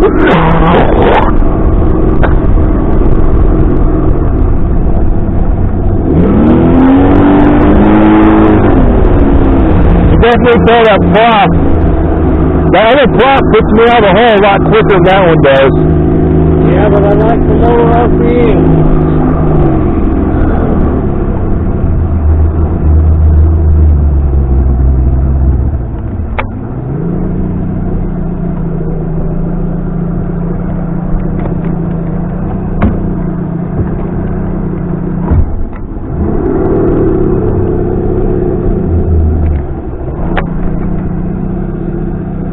Definitely tell that prop. That other prop puts me out of the hole a lot quicker than that one does. Yeah, but I like the lower RPM.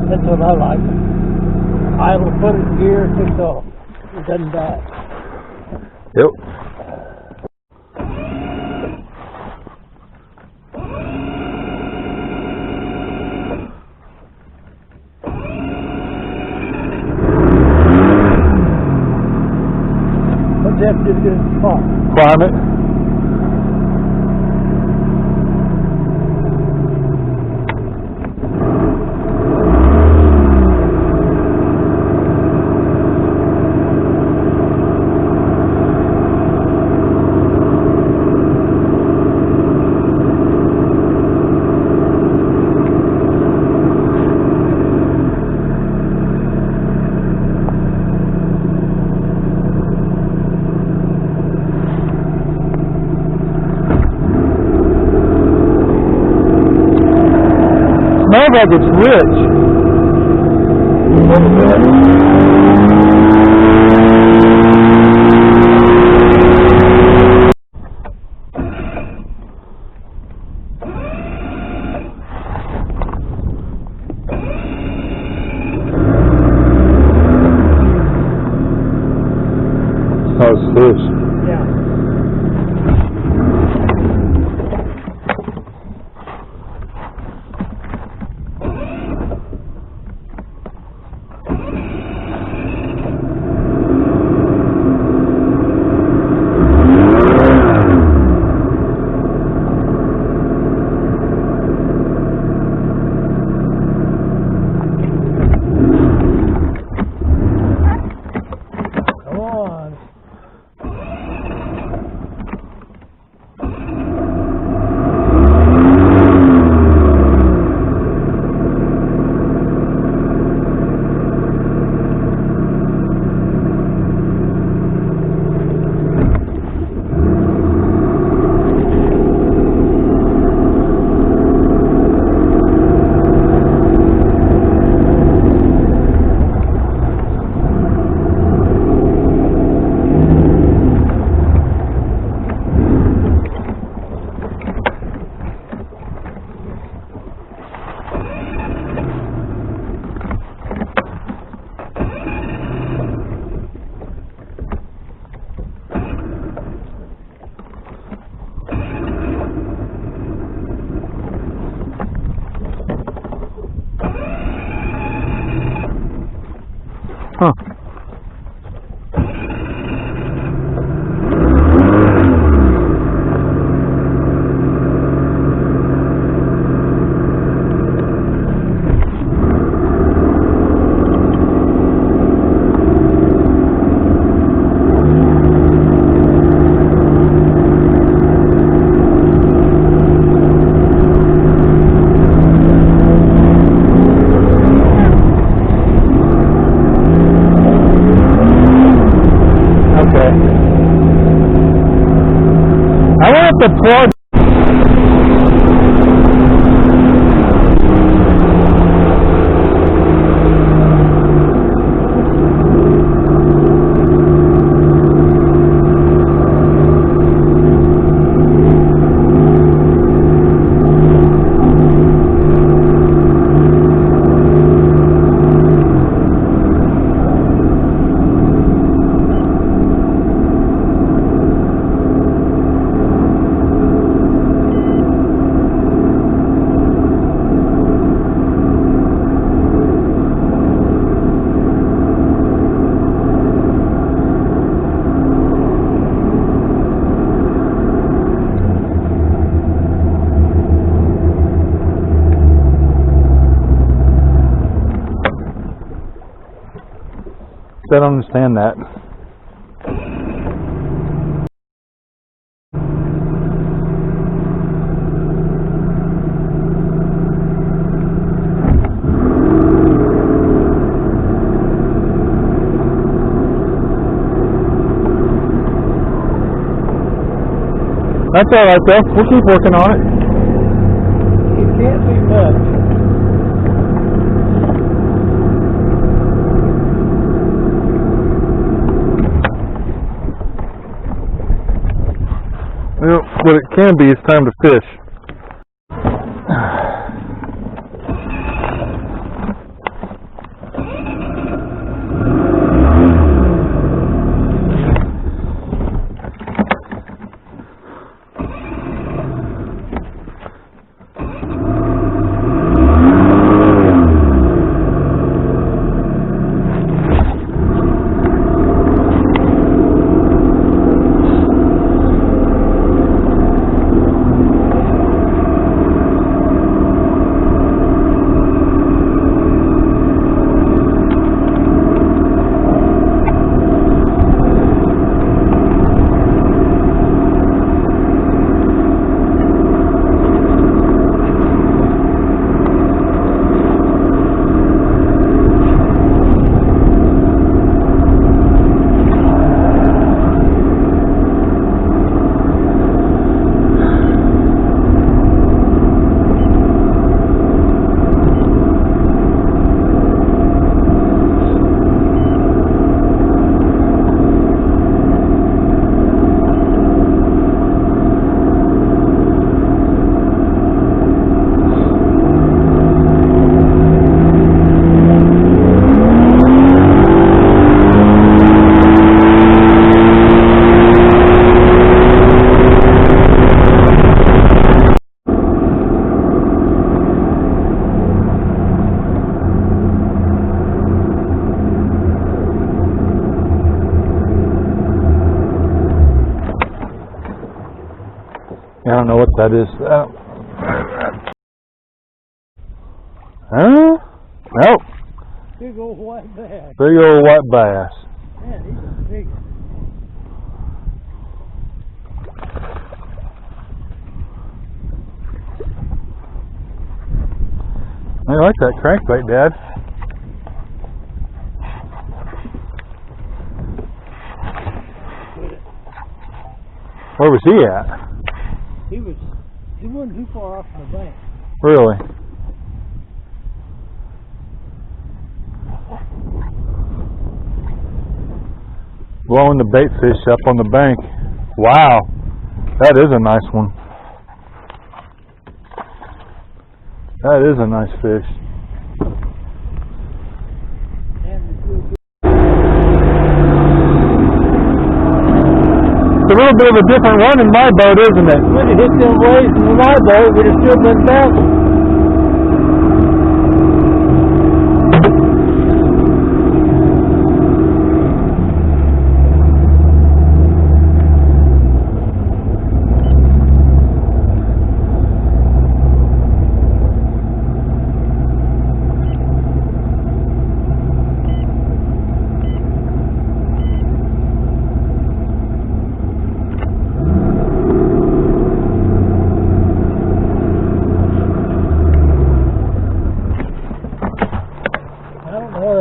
That's what I like. Idle, put it in gear, takes off. It doesn't die. Yep. What's that just going to pop? Climb it. Smells like it's rich. Oh, it's fish. Yeah. Huh. I want the plug. don't understand that. That's all right, though. We'll keep working on it. It can't be much. Well, what it can be is time to fish. I don't know what that is. Huh? Nope. Big old white bass. Big old white bass. Man, he's a big one. I like that crankbait, Dad. Where was he at? He wasn't too far off the bank. Really? Blowing the bait fish up on the bank. Wow. That is a nice one. That is a nice fish. It's a little bit of a different one in my boat, isn't it? We'd have hit them waves in my boat, we'd have still been bouncing.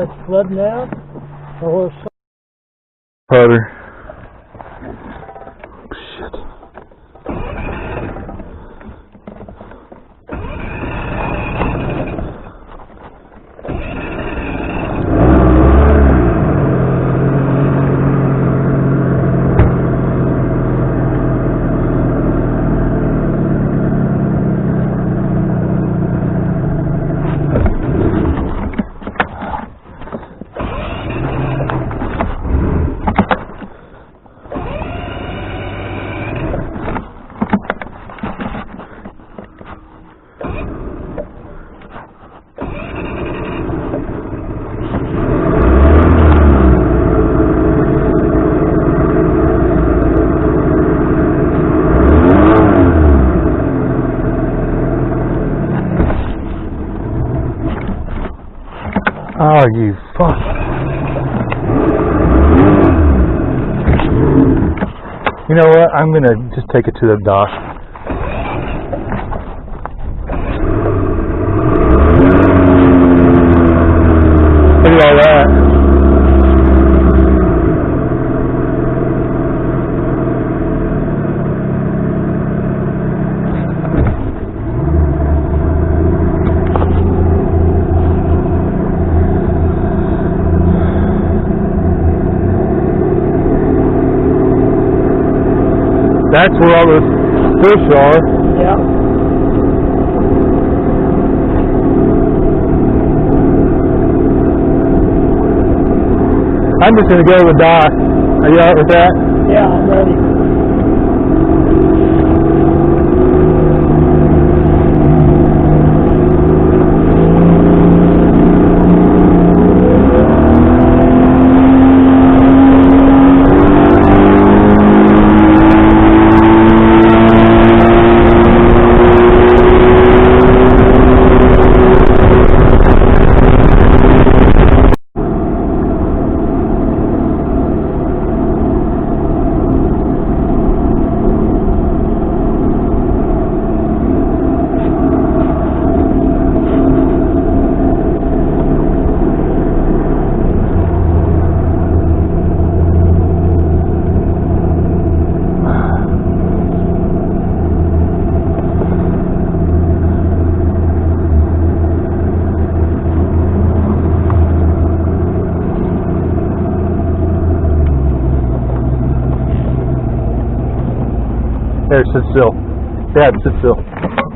It's flooding out, or putter. Shit. You know what? I'm gonna just take it to the dock. Look at all that. That's where all the fish are. Yeah. I'm just gonna go to the dock. Are you alright with that? Yeah, I'm ready. There, sit still. Dad, sit still.